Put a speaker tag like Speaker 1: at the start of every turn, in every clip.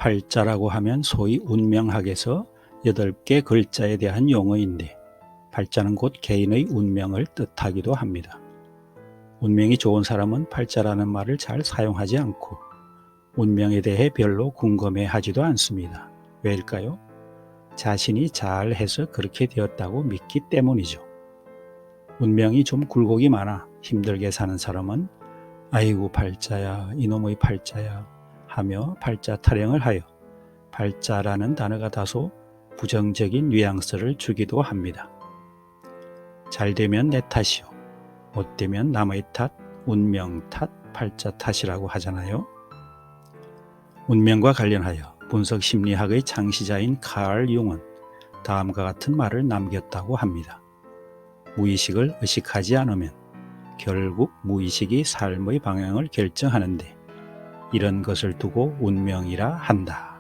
Speaker 1: 팔자라고 하면 소위 운명학에서 8개 글자에 대한 용어인데 팔자는 곧 개인의 운명을 뜻하기도 합니다. 운명이 좋은 사람은 팔자라는 말을 잘 사용하지 않고 운명에 대해 별로 궁금해하지도 않습니다. 왜일까요? 자신이 잘해서 그렇게 되었다고 믿기 때문이죠. 운명이 좀 굴곡이 많아 힘들게 사는 사람은 아이고 팔자야, 이놈의 팔자야 하며 팔자 타령을 하여 팔자라는 단어가 다소 부정적인 뉘앙스를 주기도 합니다. 잘 되면 내 탓이요, 못 되면 남의 탓, 운명 탓, 팔자 탓이라고 하잖아요. 운명과 관련하여 분석 심리학의 창시자인 칼 융은 다음과 같은 말을 남겼다고 합니다. 무의식을 의식하지 않으면 결국 무의식이 삶의 방향을 결정하는데 이런 것을 두고 운명이라 한다.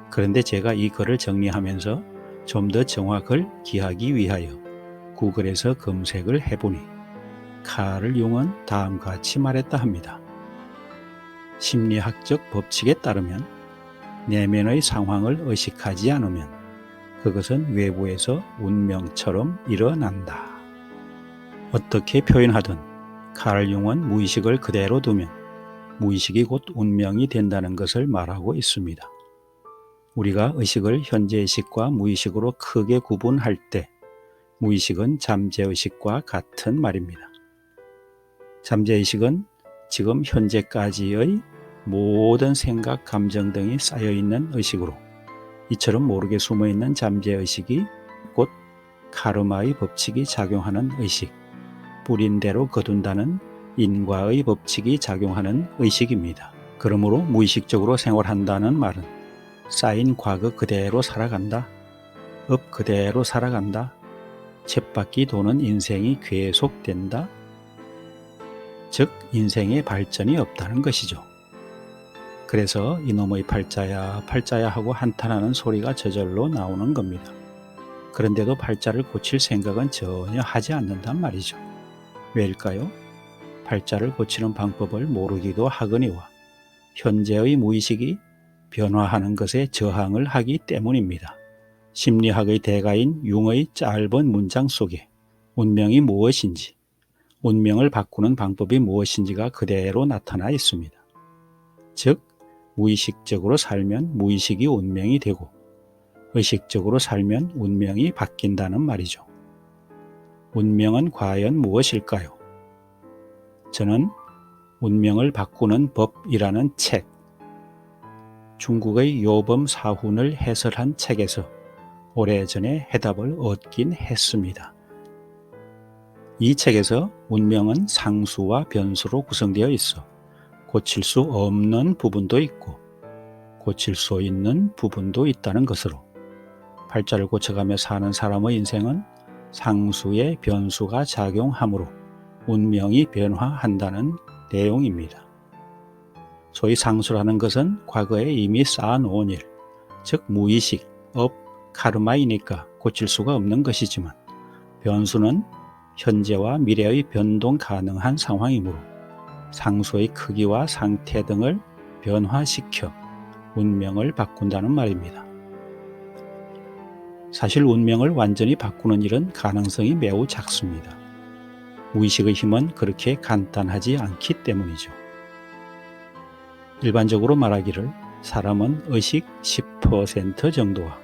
Speaker 1: 그런데 제가 이 글을 정리하면서 좀 더 정확을 기하기 위하여 구글에서 검색을 해보니 칼 융은 다음과 같이 말했다 합니다. 심리학적 법칙에 따르면 내면의 상황을 의식하지 않으면 그것은 외부에서 운명처럼 일어난다. 어떻게 표현하든 칼 융은 무의식을 그대로 두면 무의식이 곧 운명이 된다는 것을 말하고 있습니다. 우리가 의식을 현재의식과 무의식으로 크게 구분할 때 무의식은 잠재의식과 같은 말입니다. 잠재의식은 지금 현재까지의 모든 생각, 감정 등이 쌓여있는 의식으로 이처럼 모르게 숨어있는 잠재의식이 곧 카르마의 법칙이 작용하는 의식, 뿌린 대로 거둔다는 인과의 법칙이 작용하는 의식입니다. 그러므로 무의식적으로 생활한다는 말은 쌓인 과거 그대로 살아간다, 업 그대로 살아간다, 쳇바퀴 도는 인생이 계속된다, 즉 인생의 발전이 없다는 것이죠. 그래서 이놈의 팔자야 팔자야 하고 한탄하는 소리가 저절로 나오는 겁니다. 그런데도 팔자를 고칠 생각은 전혀 하지 않는단 말이죠. 왜일까요? 팔자를 고치는 방법을 모르기도 하거니와 현재의 무의식이 변화하는 것에 저항을 하기 때문입니다. 심리학의 대가인 융의 짧은 문장 속에 운명이 무엇인지, 운명을 바꾸는 방법이 무엇인지가 그대로 나타나 있습니다. 즉, 무의식적으로 살면 무의식이 운명이 되고 의식적으로 살면 운명이 바뀐다는 말이죠. 운명은 과연 무엇일까요? 저는 운명을 바꾸는 법이라는 책, 중국의 요범 사훈을 해설한 책에서 오래전에 해답을 얻긴 했습니다. 이 책에서 운명은 상수와 변수로 구성되어 있어 고칠 수 없는 부분도 있고 고칠 수 있는 부분도 있다는 것으로 팔자를 고쳐가며 사는 사람의 인생은 상수의 변수가 작용하므로 운명이 변화한다는 내용입니다. 소위 상수라는 것은 과거에 이미 쌓아놓은 일, 즉 무의식, 업, 카르마이니까 고칠 수가 없는 것이지만 변수는 현재와 미래의 변동 가능한 상황이므로 상수의 크기와 상태 등을 변화시켜 운명을 바꾼다는 말입니다. 사실 운명을 완전히 바꾸는 일은 가능성이 매우 작습니다. 무의식의 힘은 그렇게 간단하지 않기 때문이죠. 일반적으로 말하기를 사람은 의식 10% 정도와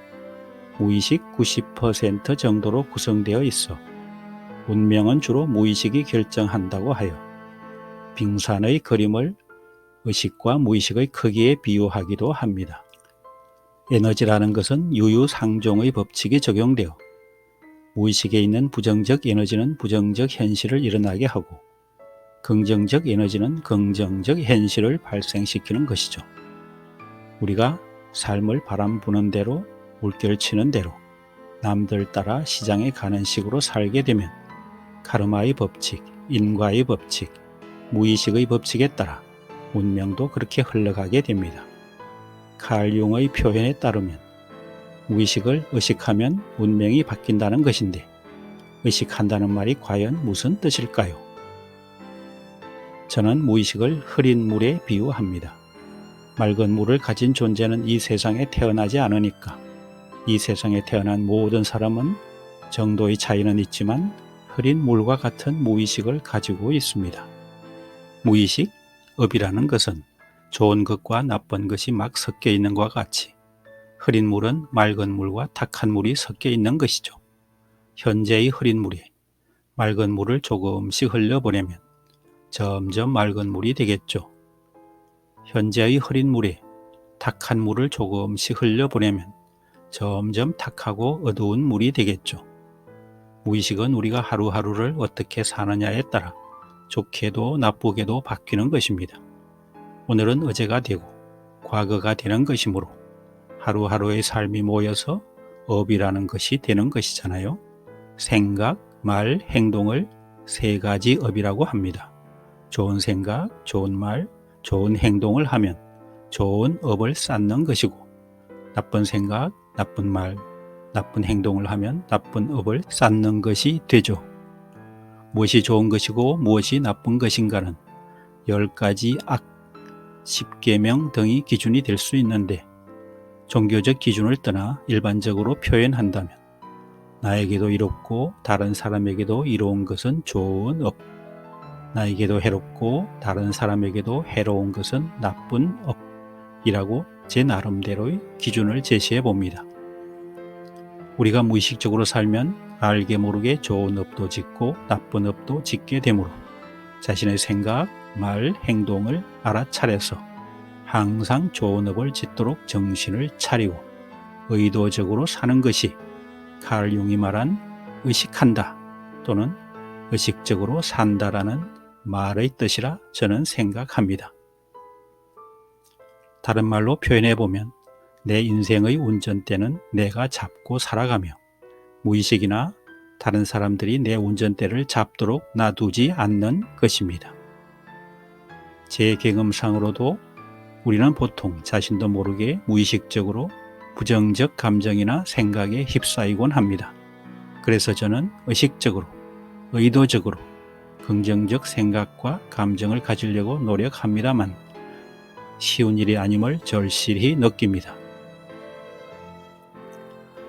Speaker 1: 무의식 90% 정도로 구성되어 있어 운명은 주로 무의식이 결정한다고 하여 빙산의 그림을 의식과 무의식의 크기에 비유하기도 합니다. 에너지라는 것은 유유상종의 법칙이 적용되어 무의식에 있는 부정적 에너지는 부정적 현실을 일어나게 하고 긍정적 에너지는 긍정적 현실을 발생시키는 것이죠. 우리가 삶을 바람 부는 대로 물결치는 대로 남들 따라 시장에 가는 식으로 살게 되면 카르마의 법칙, 인과의 법칙, 무의식의 법칙에 따라 운명도 그렇게 흘러가게 됩니다. 칼 융의 표현에 따르면 무의식을 의식하면 운명이 바뀐다는 것인데 의식한다는 말이 과연 무슨 뜻일까요? 저는 무의식을 흐린 물에 비유합니다. 맑은 물을 가진 존재는 이 세상에 태어나지 않으니까 이 세상에 태어난 모든 사람은 정도의 차이는 있지만 흐린 물과 같은 무의식을 가지고 있습니다. 무의식, 업이라는 것은 좋은 것과 나쁜 것이 막 섞여 있는 것과 같이 흐린 물은 맑은 물과 탁한 물이 섞여 있는 것이죠. 현재의 흐린 물이 맑은 물을 조금씩 흘려보내면 점점 맑은 물이 되겠죠. 현재의 흐린 물이 탁한 물을 조금씩 흘려보내면 점점 탁하고 어두운 물이 되겠죠. 무의식은 우리가 하루하루를 어떻게 사느냐에 따라 좋게도 나쁘게도 바뀌는 것입니다. 오늘은 어제가 되고 과거가 되는 것이므로 하루하루의 삶이 모여서 업이라는 것이 되는 것이잖아요. 생각, 말, 행동을 세 가지 업이라고 합니다. 좋은 생각, 좋은 말, 좋은 행동을 하면 좋은 업을 쌓는 것이고 나쁜 생각, 나쁜 말, 나쁜 행동을 하면 나쁜 업을 쌓는 것이 되죠. 무엇이 좋은 것이고 무엇이 나쁜 것인가는 10가지 악, 10계명 등이 기준이 될 수 있는데 종교적 기준을 떠나 일반적으로 표현한다면 나에게도 이롭고 다른 사람에게도 이로운 것은 좋은 업, 나에게도 해롭고 다른 사람에게도 해로운 것은 나쁜 업이라고 제 나름대로의 기준을 제시해 봅니다. 우리가 무의식적으로 살면 알게 모르게 좋은 업도 짓고 나쁜 업도 짓게 되므로 자신의 생각, 말, 행동을 알아차려서 항상 좋은 업을 짓도록 정신을 차리고 의도적으로 사는 것이 칼 융이 말한 의식한다 또는 의식적으로 산다라는 말의 뜻이라 저는 생각합니다. 다른 말로 표현해 보면 내 인생의 운전대는 내가 잡고 살아가며 무의식이나 다른 사람들이 내 운전대를 잡도록 놔두지 않는 것입니다. 제 경험상으로도 우리는 보통 자신도 모르게 무의식적으로 부정적 감정이나 생각에 휩싸이곤 합니다. 그래서 저는 의식적으로, 의도적으로 긍정적 생각과 감정을 가지려고 노력합니다만 쉬운 일이 아님을 절실히 느낍니다.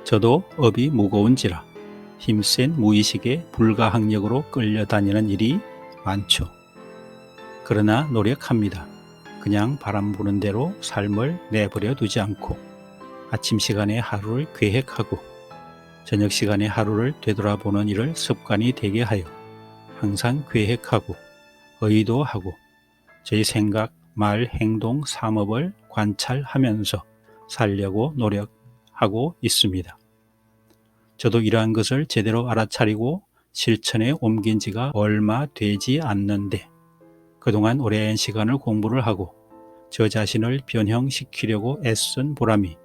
Speaker 1: 저도 업이 무거운지라 힘센 무의식에 불가항력으로 끌려다니는 일이 많죠. 그러나 노력합니다. 그냥 바람 부는 대로 삶을 내버려 두지 않고 아침 시간에 하루를 계획하고 저녁 시간에 하루를 되돌아보는 일을 습관이 되게 하여 항상 계획하고 의도하고 저희 생각, 말, 행동, 삶업을 관찰하면서 살려고 노력하고 있습니다. 저도 이러한 것을 제대로 알아차리고 실천에 옮긴 지가 얼마 되지 않는데 그동안 오랜 시간을 공부를 하고 저 자신을 변형시키려고 애쓴 보람이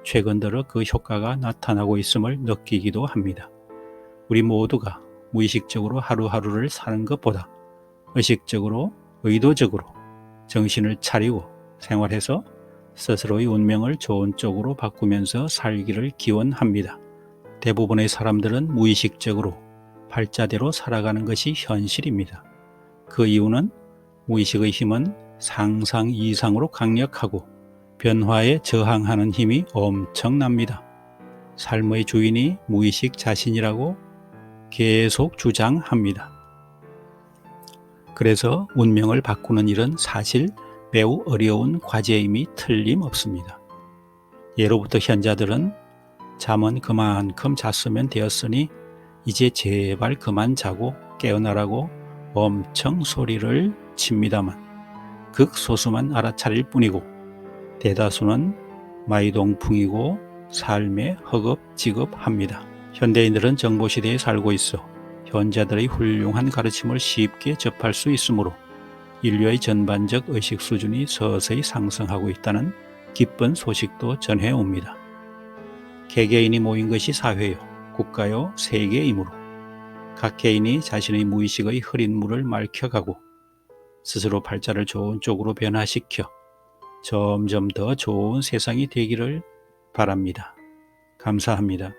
Speaker 1: 최근 들어 그 효과가 나타나고 있음을 느끼기도 합니다. 우리 모두가 무의식적으로 하루하루를 사는 것보다 의식적으로, 의도적으로 정신을 차리고 생활해서 스스로의 운명을 좋은 쪽으로 바꾸면서 살기를 기원합니다. 대부분의 사람들은 무의식적으로 팔자대로 살아가는 것이 현실입니다. 그 이유는 무의식의 힘은 상상 이상으로 강력하고 변화에 저항하는 힘이 엄청납니다. 삶의 주인이 무의식 자신이라고 계속 주장합니다. 그래서 운명을 바꾸는 일은 사실 매우 어려운 과제임이 틀림없습니다. 예로부터 현자들은 잠은 그만큼 잤으면 되었으니 이제 제발 그만 자고 깨어나라고 엄청 소리를 칩니다만 극소수만 알아차릴 뿐이고 대다수는 마이동풍이고 삶에 허겁지겁합니다. 현대인들은 정보시대에 살고 있어 현자들의 훌륭한 가르침을 쉽게 접할 수 있으므로 인류의 전반적 의식 수준이 서서히 상승하고 있다는 기쁜 소식도 전해옵니다. 개개인이 모인 것이 사회요, 국가요, 세계이므로 각 개인이 자신의 무의식의 흐린 물을 맑혀가고 스스로 발자를 좋은 쪽으로 변화시켜 점점 더 좋은 세상이 되기를 바랍니다. 감사합니다.